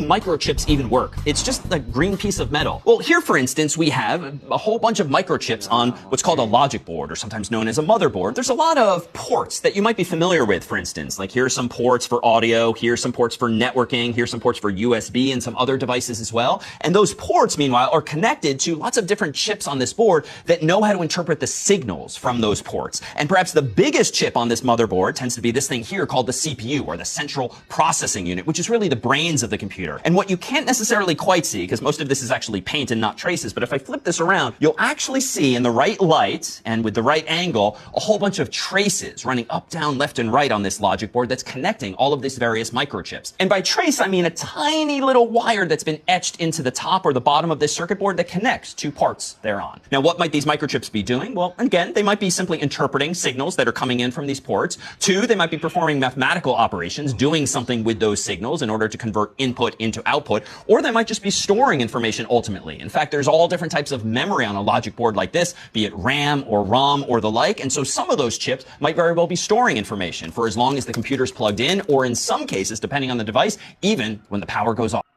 microchips even work? It's just a green piece of metal. Well, here, for instance, we have a whole bunch of microchips on what's called a logic board, or sometimes known as a motherboard. There's a lot of ports that you might be familiar with, for instance. Like, here are some ports for audio, here's some ports for networking, here's some ports for USB and some other devices as well. And those ports, meanwhile, are connected to lots of different chips on this board that know how to interpret the signals from those ports. And perhaps the biggest chip on this motherboard tends to be this thing here called the CPU, or the central processing unit, which is really the brains of the computer. And what you can't necessarily quite see, because most of this is actually paint and not traces, but if I flip this around, you'll actually see in the right light and with the right angle a whole bunch of traces running up, down, left, and right on this logic board that's connecting all of these various microchips. And by trace, I mean a tiny little wire that's been etched into the top or the bottom of this circuit board that connects two parts thereon. Now, what might these microchips be doing? Well, again, they might be simply interpreting signals that are coming in from these ports. Two, they might be performing mathematical operations, doing something with those signals in order to convert input into output, or they might just be storing information ultimately. In fact, there's all different types of memory on a logic board like this, be it RAM or ROM or the like, and so some of those chips might very well be storing information for as long as the computer's plugged in, or in some cases, depending on the device, even when the power goes off.